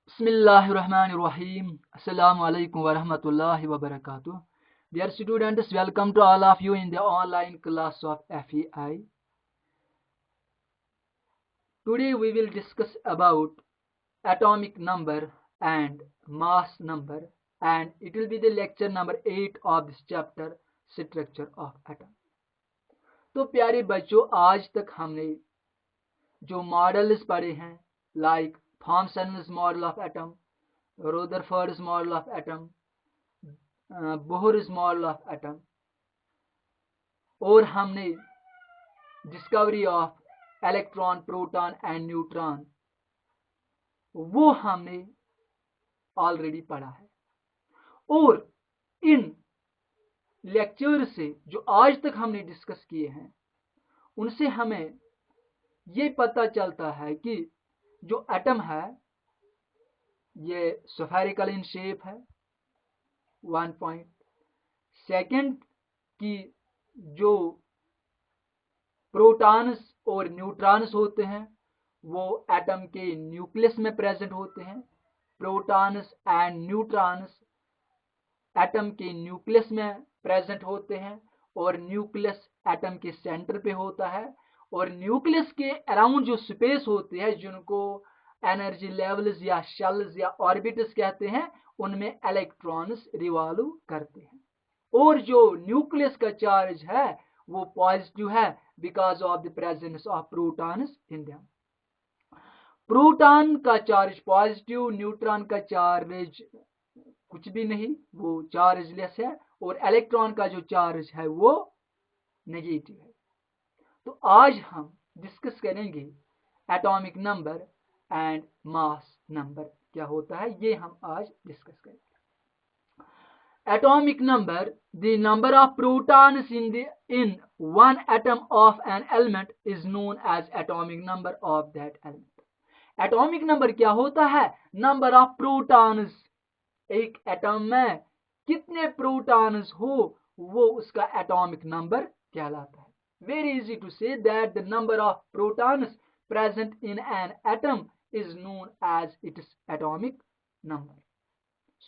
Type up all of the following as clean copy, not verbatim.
Bismillahirrahmanirrahim. Assalamu alaikum wa rahmatullahi wa barakatuh. Dear students, welcome to all of you in the online class of FEI. Today we will discuss about atomic number and mass number, and it will be the lecture number 8 of this chapter, structure of atom. तो प्यारे बच्चों, आज तक हमने जो models पढ़े हैं, like Thomson's model of atom, Rutherford's model of atom, Bohr's model of atom, और हमने discovery of electron, proton and neutron, वो हमने ऑलरेडी पढ़ा है। और इन लेक्चर से जो आज तक हमने डिस्कस किए हैं, उनसे हमें ये पता चलता है कि जो एटम है ये स्फेरिकल इन शेप है, 1 पॉइंट। सेकंड की जो प्रोटॉन्स और न्यूट्रॉन्स होते हैं वो एटम के न्यूक्लियस में प्रेजेंट होते हैं। प्रोटॉन्स एंड न्यूट्रॉन्स एटम के न्यूक्लियस में प्रेजेंट होते हैं और न्यूक्लियस एटम के सेंटर पे होता है, और न्यूक्लियस के अराउंड जो स्पेस होती है जिनको एनर्जी लेवल्स या शेल्स या ऑर्बिट्स कहते हैं, उनमें इलेक्ट्रॉन्स रिवॉल्व करते हैं। और जो न्यूक्लियस का चार्ज है वो पॉजिटिव है because of the presence of protons in them. Proton का चार्ज पॉजिटिव, न्यूट्रॉन का चार्ज कुछ भी नहीं, वो चार्जलेस है, और इलेक्ट्रॉन का जो चार्ज है वो नेगेटिव है। तो आज हम डिस्कस करेंगे atomic number and mass number क्या होता है, ये हम आज डिस्कस करेंगे। Atomic number, the number of protons in one atom of an element is known as atomic number of that element. Atomic number क्या होता है? नंबर ऑफ प्रोटॉन्स, एक एटम में कितने प्रोटॉन्स हो वो उसका एटॉमिक नंबर कहलाता है। Very easy to say that the number of protons present in an atom is known as its atomic number.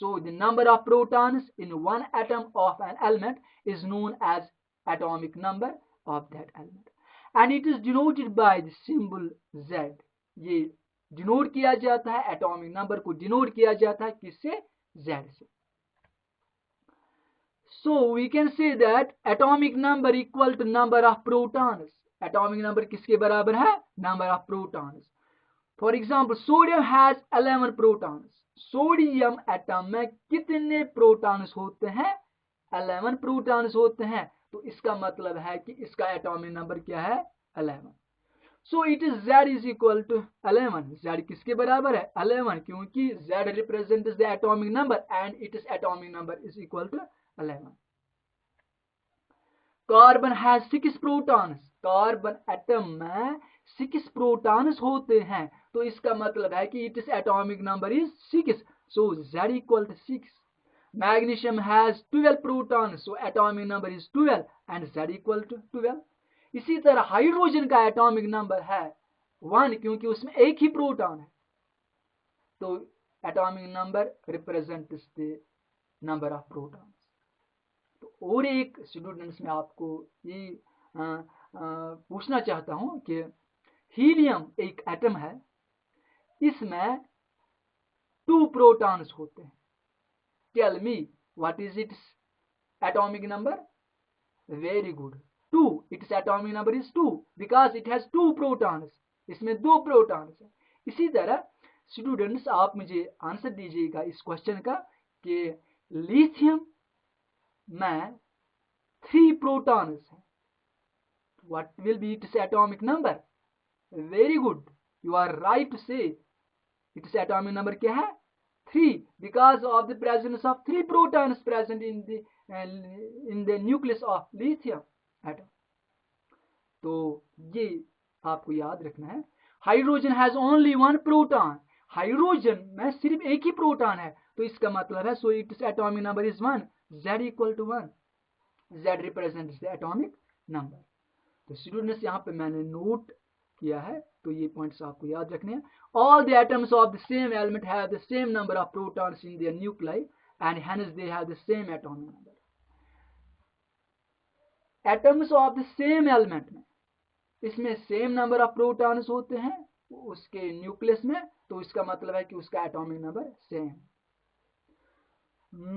So the number of protons in one atom of an element is known as atomic number of that element, and it is denoted by the symbol Z. ये denote किया जाता है, atomic number को denote किया जाता है किससे? Z से। So we can say that atomic number equal to number of protons. Atomic number किसके बराबर है? Number of protons. For example, sodium has 11 protons. Sodium atom में कितने प्रोटॉन्स होते हैं? 11 प्रोटॉन्स होते हैं। तो इसका मतलब है कि इसका एटॉमिक नंबर क्या है? 11. So it is Z is equal to 11. Z किसके बराबर है? 11, क्योंकि Z represents the atomic number and its atomic number is equal to 11. Carbon has 6 protons. Carbon atom में 6 प्रोटॉन्स होते हैं, तो इसका मतलब है कि its atomic number is 6, so Z equal to 6. Magnesium has 12 protons, so atomic number is 12 and Z equal to 12. इसी तरह हाइड्रोजन का एटॉमिक नंबर है 1, क्योंकि उसमें एक ही प्रोटॉन है, तो atomic number represents the number of protons. तो और एक स्टूडेंट्स में आपको ये पूछना चाहता हूं कि हीलियम एक एटम है, इसमें 2 प्रोटॉन्स होते हैं। Tell me what is its atomic number? Very good, 2. Its atomic number is 2 because it has 2 protons. इसमें 2 प्रोटॉन्स है। इसी तरह स्टूडेंट्स आप मुझे आंसर दीजिएगा इस क्वेश्चन का कि लिथियम में 3 प्रोटॉन्स हैं। What will be its atomic number? Very good, you are right to say its atomic number क्या है? 3, because of the presence of 3 protons present in the nucleus of lithium atom. तो ये आपको याद रखना है। Hydrogen has only 1 proton. Hydrogen में सिर्फ एक ही प्रोटॉन है, तो इसका मतलब है so its atomic number is 1. Z equal to 1. Z represents the atomic number. तो स्टूडेंट्स यहाँ पे मैंने नोट किया है तो ये पॉइंट्स आपको याद रखने हैं. All the atoms of the same element have the same number of protons in their nuclei and hence they have the same atomic number. Atoms of the same element में इसमें सेम नंबर ऑफ प्रोटॉन्स होते हैं उसके nucleus में, तो इसका मतलब है कि उसका atomic number same.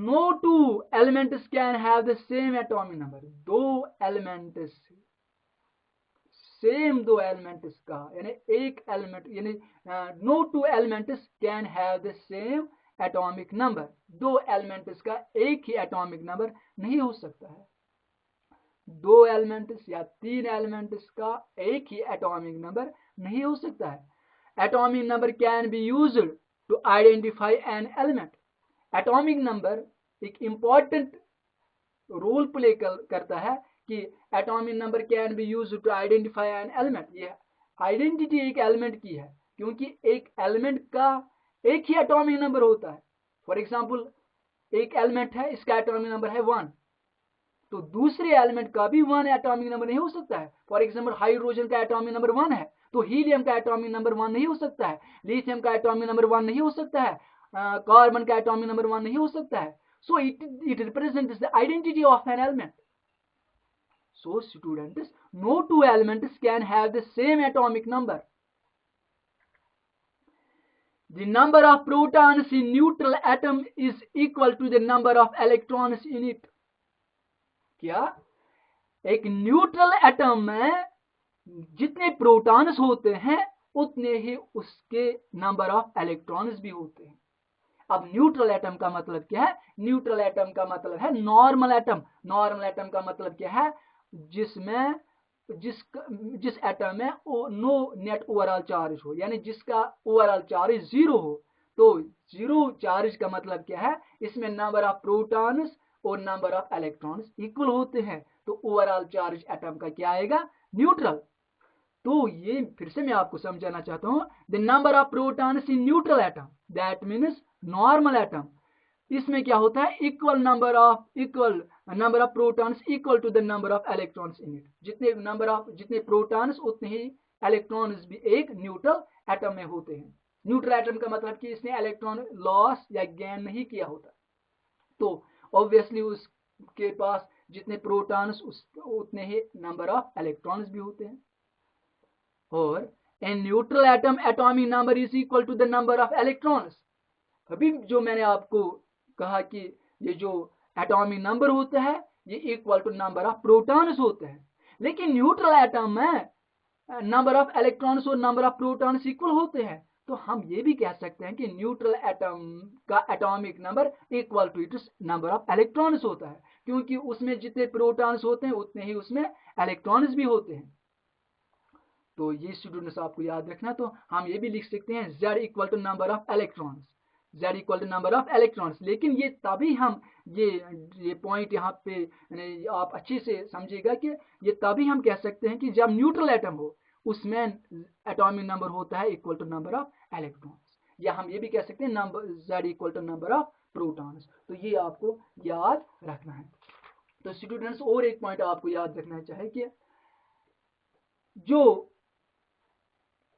No two elements can have the same atomic number. दो एलिमेंट्स सेम दो एलिमेंट्स का यानी एक एलिमेंट यानी no two elements can have the same atomic number. दो एलिमेंट्स का एक ही एटॉमिक नंबर नहीं हो सकता है. दो एलिमेंट्स या तीन एलिमेंट्स का एक ही एटॉमिक नंबर नहीं हो सकता है. Atomic number can be used to identify an element. Atomic number एक इंपॉर्टेंट रोल प्ले करता है कि atomic number can be used to identify an element. ये आइडेंटिटी एक एलिमेंट की है क्योंकि एक एलिमेंट का एक ही एटॉमिक नंबर होता है. फॉर एग्जांपल एक एलिमेंट है, इसका एटॉमिक नंबर है 1, तो दूसरे एलिमेंट का भी 1 एटॉमिक नंबर नहीं हो सकता है. फॉर एग्जांपल हाइड्रोजन का एटॉमिक नंबर 1 है तो हीलियम का एटॉमिक नंबर 1 नहीं हो सकता है. लिथियम का एटॉमिक नंबर 1 नहीं हो सकता है. कार्बन का एटॉमिक नंबर 1 नहीं हो सकता है. So it represents the identity of an element. So students, no two elements can have the same atomic number. The number of protons in neutral atom is equal to the number of electrons in it. क्या एक neutral atom में जितने protons होते हैं उतने ही उसके number of electrons भी होते हैं. अब न्यूट्रल एटम का मतलब क्या है? न्यूट्रल एटम का मतलब है नॉर्मल एटम. नॉर्मल एटम का मतलब क्या है? जिसमें जिस एटम में नो नेट ओवरऑल चार्ज हो, यानी जिसका ओवरऑल चार्ज 0 हो. तो 0 चार्ज का मतलब क्या है? इसमें नंबर ऑफ प्रोटॉन्स और नंबर ऑफ इलेक्ट्रॉन्स इक्वल होते हैं, तो ओवरऑल चार्ज एटम का क्या आएगा? न्यूट्रल. तो ये फिर से मैं आपको समझाना चाहता हूं. The number of protons in neutral atom that means normal atom. इसमें क्या होता है? Equal number of protons equal to the number of electrons in it. जितने प्रोटॉन्स उतने ही इलेक्ट्रॉन्स भी एक न्यूट्रल एटम में होते हैं. न्यूट्रल एटम का मतलब कि इसने इलेक्ट्रॉन लॉस या गेन नहीं किया होता. तो ऑब्वियसली उसके पास जितने प्रोटॉन्स उतने ही नंबर ऑफ इलेक्ट्रॉन्स भी होते हैं. और in neutral atom atomic number is equal to the number of electrons. अभी जो मैंने आपको कहा कि ये जो एटॉमिक नंबर होता है ये equal to number of protons होते हैं, लेकिन न्यूट्रल एटम में नंबर ऑफ इलेक्ट्रॉन्स और नंबर ऑफ प्रोटॉन्स इक्वल होते हैं. तो हम ये भी कह सकते हैं कि न्यूट्रल एटम का atomic number equal to its number of electrons होता है, क्योंकि उसमें जितने प्रोटॉन्स होते हैं उतने ही उसमें इलेक्ट्रॉन्स भी होते हैं. तो ये स्टूडेंट्स आपको याद रखना. तो हम ये भी लिख सकते हैं Z equal to number of electrons. Z equal to number of electrons. लेकिन ये तभी हम ये पॉइंट यहाँ पे आप अच्छे से समझिएगा कि ये तभी हम कह सकते हैं कि जब न्यूट्रल एटम हो उसमें एटॉमिक नंबर होता है equal to number of electrons. या हम ये भी कह सकते हैं number Z equal to number of protons. तो ये आपको याद रखना है. तो स्टूडेंट्स और एक पॉइंट आपको याद रखना चाहिए कि जो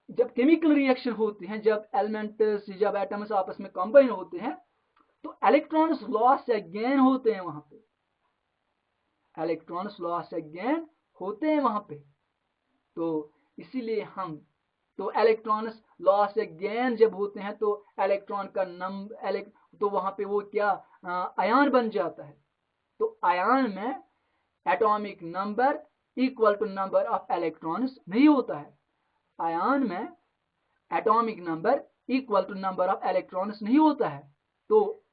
जब केमिकल रिएक्शन होती हैं, जब एलिमेंट्स जब एटम्स आपस में कंबाइन होते हैं तो इलेक्ट्रॉन्स लॉस या गेन होते हैं वहां पे. इलेक्ट्रॉन्स लॉस या गेन होते हैं वहां पे. तो इसीलिए हम तो इलेक्ट्रॉन्स लॉस या गेन जब होते हैं तो इलेक्ट्रॉन का नंबर तो वहां पे वो क्या आयन बन जाता है. तो आयन में atomic number equal to number of electrons नहीं होता है. आयन में atomic number equal to number of electrons नहीं होता है. तो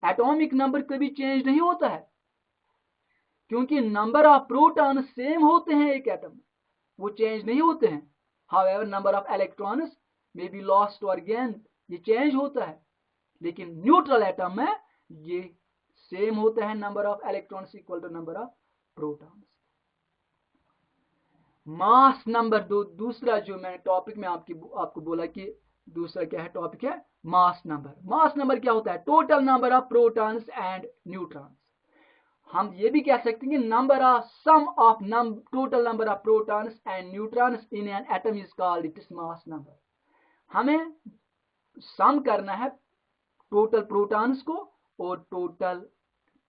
एटॉमिक नंबर कभी चेंज नहीं होता है क्योंकि नंबर ऑफ प्रोटॉन सेम होते हैं एक एटम में, वो चेंज नहीं होते हैं. However number of electrons may be lost और गेन, ये चेंज होता है. लेकिन न्यूट्रल एटम में ये सेम होता है, number of electrons equal to number of protons. Mass number दूसरा जो मैंने टॉपिक में आपको बोला कि दूसरा क्या है टॉपिक है मास नंबर. मास नंबर क्या होता है? Total number of protons and neutrons. हम ये भी कह सकते हैं कि number of sum of total number of protons and neutrons in an atom is called it is mass number. हमें सम करना है टोटल प्रोटॉन्स को और टोटल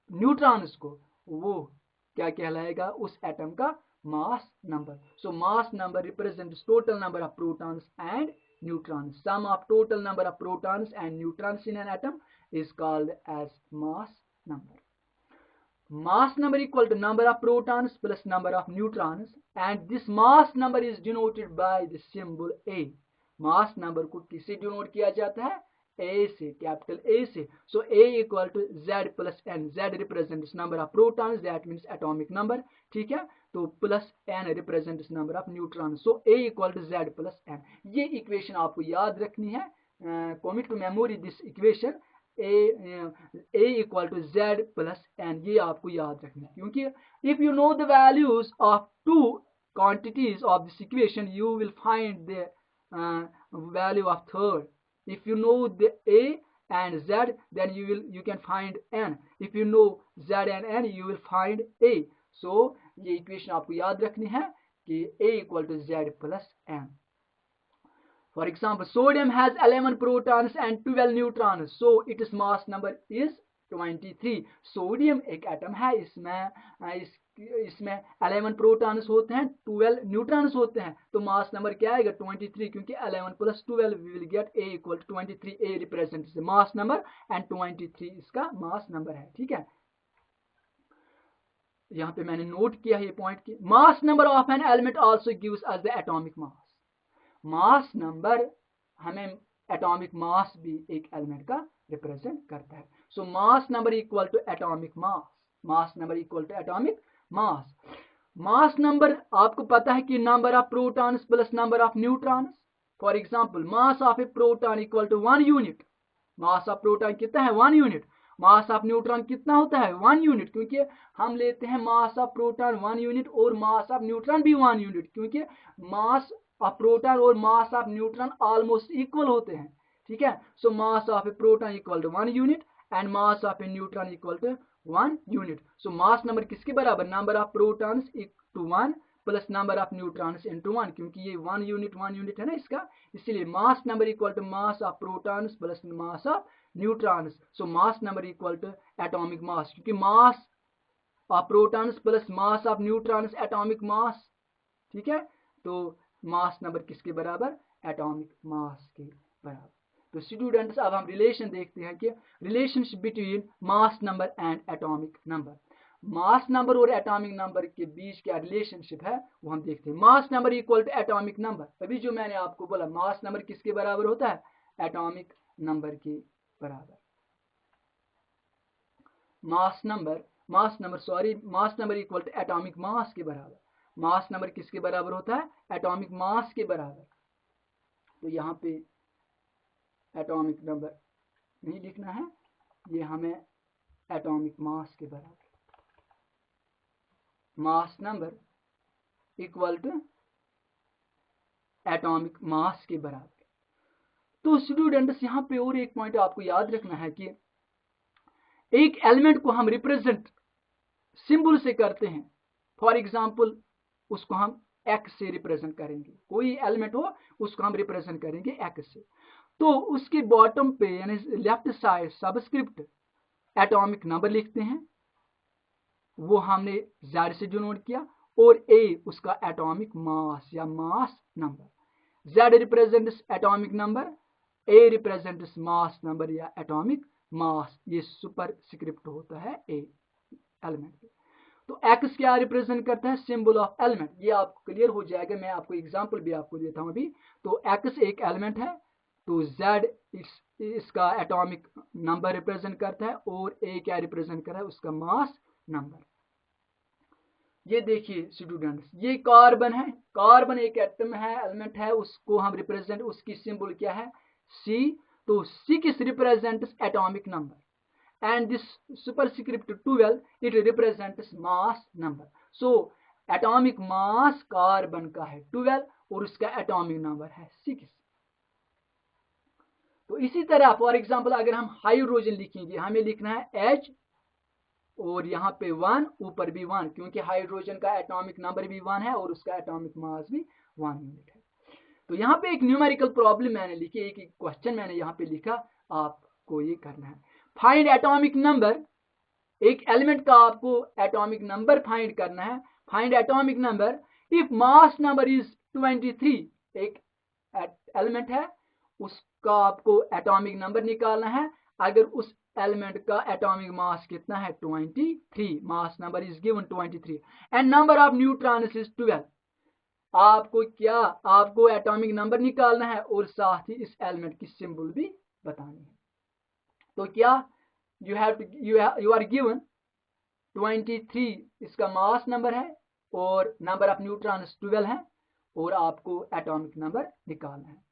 न्यूट्रॉन्स को, वो क्या कहलाएगा, उस एटम का mass number. So mass number represents total number of protons and neutrons. Sum of total number of protons and neutrons in an atom is called as mass number. Mass number equal to number of protons plus number of neutrons, and this mass number is denoted by the symbol A. mass number को किससे denote किया जाता है, A से, capital A से. So A equal to Z plus N. Z represents number of protons, that means atomic number. ठीक है, तो plus N represents number of neutrons. So A equal to Z plus N. ये equation आपको याद रखनी है. Commit to memory this equation. A equal to Z plus N. ये आपको याद रखना है, क्योंकि if you know the values of two quantities of this equation, you will find the value of third. If you know the A and Z, then you can find N. If you know Z and N, you will find A. So ये equation आपको याद रखनी है कि A equal to Z plus N. For example, sodium has 11 protons and 12 neutrons, so its mass number is 23. Sodium एक atom है, इसमें 11 protons होते हैं, 12 न्यूट्रॉन्स होते हैं, तो मास नंबर क्या आएगा 23, क्योंकि 11 plus 12 we will get A equal to 23. A represents the mass number and 23 इसका मास नंबर है. ठीक है, यहाँ पे मैंने नोट किया है ये पॉइंट की. Mass number of an element also gives us the atomic mass. Mass number हमें एटॉमिक मास भी एक एलिमेंट का रिप्रेजेंट करता है. So mass number equal to atomic mass. Mass number equal to atomic mass. Mass number आपको पता है कि number of protons plus number of neutrons. For example, mass of a proton equal to 1 unit. Mass of proton कितना है 1 unit. Mass of neutron कितना होता है 1 unit, क्योंकि हम लेते हैं मास ऑफ प्रोटॉन 1 यूनिट और मास ऑफ न्यूट्रॉन भी 1 यूनिट, क्योंकि मास ऑफ प्रोटॉन और mass of neutron almost equal होते हैं. ठीक है, so mass of a proton equal to 1 unit and mass of a neutron equal to 1 unit. So mass number किसके बराबर, number of protons to 1 plus number of neutrons into 1, क्योंकि ये 1 unit है ना इसका, इसलिए mass number equal to mass of protons plus mass of neutrons. So mass number equal to atomic मास, क्योंकि मास of protons plus mass of neutrons atomic mass. ठीक है, तो मास नंबर किसके बराबर, एटॉमिक मास के बराबर. तो स्टूडेंट्स, अब हम रिलेशन देखते हैं कि relationship between mass number and atomic number. Mass number और एटॉमिक नंबर के बीच क्या रिलेशनशिप है वो हम देखते हैं. Mass number equal to atomic number. अभी जो मैंने आपको बोला, मास नंबर किसके बराबर होता है, एटॉमिक नंबर के बराबर. Mass number equal to atomic mass के बराबर. मास नंबर किसके बराबर होता है, एटॉमिक मास के बराबर. तो यहाँ पे एटॉमिक नंबर नहीं लिखना है, ये हमें एटॉमिक मास के बराबर. Mass number equal to atomic mass के बराबर. तो स्टूडेंट्स, यहाँ पे और एक पॉइंट आपको याद रखना है कि एक एलिमेंट को हम रिप्रेजेंट सिंबल से करते हैं. फॉर एग्जांपल, उसको हम एक्स से रिप्रेजेंट करेंगे. कोई एलिमेंट हो उसको हम रिप्रेजेंट करेंगे एक्स से. तो उसके बॉटम पे यानी left side subscript atomic number लिखते हैं, वो हमने Z से डिनोट किया, और A उसका एटॉमिक मास या mass number. Z represents atomic number, A represents mass number या एटॉमिक मास. ये सुपर स्क्रिप्ट होता है A एलिमेंट. तो X क्या रिप्रेजेंट करता है, सिंबल ऑफ एलिमेंट. ये आपको क्लियर हो जाएगा, मैं आपको एग्जांपल भी आपको देता हूं अभी. तो X एक एलिमेंट है, तो Z इसका एटॉमिक नंबर रिप्रेजेंट करता है, और A क्या रिप्रेजेंट कर रहा है, उसका मास नंबर. ये देखिए स्टूडेंट्स, ये कार्बन है. कार्बन एक एटम है, एलिमेंट है, उसको हम रिप्रेजेंट, उसकी सिंबल क्या है C. तो 6 represents atomic number, and this superscript 12 it represents mass number. So atomic mass carbon का है 12 और उसका एटॉमिक नंबर है 6. तो इसी तरह फॉर एग्जांपल, अगर हम हाइड्रोजन लिखेंगे, हमें लिखना है H और यहाँ पे 1, ऊपर भी 1, क्योंकि हाइड्रोजन का एटॉमिक नंबर भी 1 है और उसका एटॉमिक मास भी 1 यूनिट है। तो यहाँ पे एक न्यूमेरिकल प्रॉब्लम मैंने लिखी, एक क्वेश्चन मैंने यहाँ पे लिखा, आपको ये करना है। फाइंड एटॉमिक नंबर, एक एलिमेंट का आपको एटॉमिक नंबर फाइंड करना है। Find atomic number if mass number is 23, एक एलिमेंट है, उसका आपको एटॉमिक नंबर निकालना है। अगर उस एलिमेंट का एटॉमिक मास कितना है 23, mass number is given 23 and number of neutrons is 12। आपको एटॉमिक नंबर निकालना है और साथ ही इस एलिमेंट की सिंबल भी बतानी है। तो क्या यू आर गिवन 23 इसका मास नंबर है और नंबर ऑफ न्यूट्रॉन्स 12 है और आपको एटॉमिक नंबर निकालना है।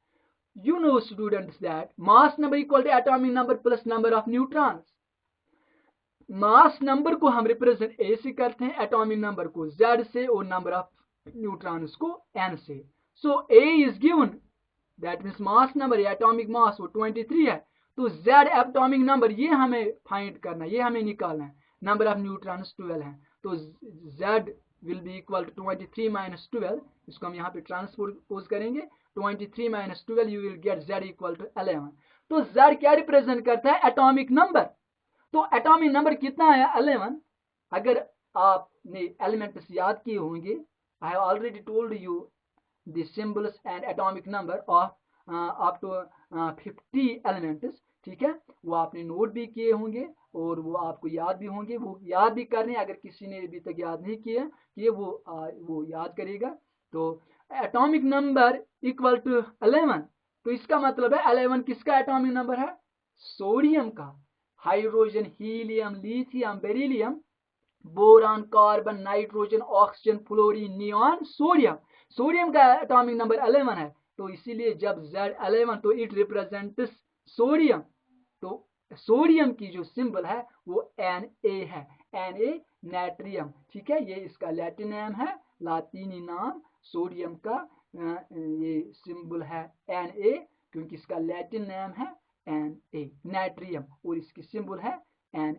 You know students that mass number equal to atomic number plus number of neutrons. Mass number को हम रिप्रेजेंट ए से करते हैं, एटॉमिक नंबर को जेड से और नंबर ऑफ न्यूट्रॉन्स को एन से। So A is given, that means mass number या एटॉमिक मास वो 23 है, तो जेड एटॉमिक नंबर ये हमें फाइंड करना है, ये हमें निकालना है। नंबर ऑफ न्यूट्रॉन्स 12 है, तो z will be equal to 23 minus 12, इसको हम यहाँ पे ट्रांसपोज करेंगे, 23 minus 12 you will get z equal to 11। तो z क्या रिप्रेजेंट करता है, एटॉमिक नंबर। तो एटॉमिक नंबर कितना है 11। अगर आपने एलिमेंट्स याद किए होंगे, I have already told you the symbols and atomic number of up to 50 elements, ठीक है, वो आपने नोट भी किए होंगे और वो आपको याद भी होंगे, वो याद भी करने, अगर किसी ने अभी तक याद नहीं किए वो याद करेगा। तो एटॉमिक नंबर इक्वल टू 11, तो इसका मतलब है 11 किसका एटॉमिक नंबर है, सोडियम का। Hydrogen, helium, lithium, beryllium, boron, carbon, nitrogen, oxygen, fluorine, neon, sodium, sodium का एटॉमिक नंबर 11 है। तो इसीलिए जब Z11 तो इट रिप्रेजेंट्स सोडियम, तो सोडियम की जो सिंबल है वो Na है, Na नाइट्रियम, ठीक है, ये इसका लैटिन नेम है, लातीनी नाम सोडियम का ये सिंबल है Na, क्योंकि इसका लैटिन नेम है Na नाइट्रियम और इसकी सिंबल है Na।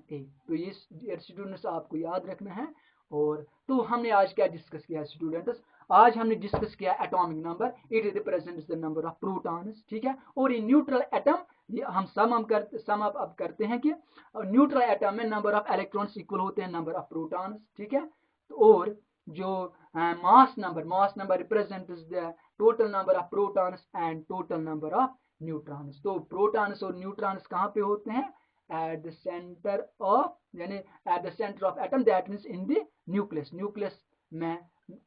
तो ये स्टूडेंट्स आपको याद रखना है। और तो हमने आज क्या डिस्कस किया स्टूडेंट्स, आज हमने डिस्कस किया atomic number, it represents the number of protons, ठीक है। और इन न्यूट्रल एटम ये हम सम अप करते हैं कि न्यूट्रल एटम में नंबर ऑफ इलेक्ट्रॉन्स इक्वल होते हैं नंबर ऑफ प्रोटॉन्स, ठीक है। और जो mass number represents the total number of protons and total number of neutrons. तो प्रोटॉन्स और न्यूट्रॉन्स कहाँ पे होते हैं, at the center of, यानी at the center of atom, that means in the nucleus में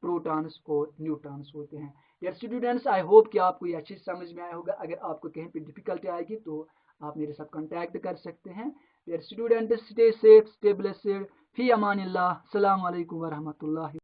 प्रोटॉन्स और न्यूट्रॉन्स होते हैं। यार स्टूडेंट्स, आई होप कि आपको ये अच्छी समझ में आया होगा। अगर आपको कहीं पे डिफिकल्टी आएगी तो आप मेरे साथ कांटेक्ट कर सकते हैं। यार students, stay safe, stay blessed, फी अमानिल्लाह, अस्सलाम वालेकुम व रहमतुल्लाहि।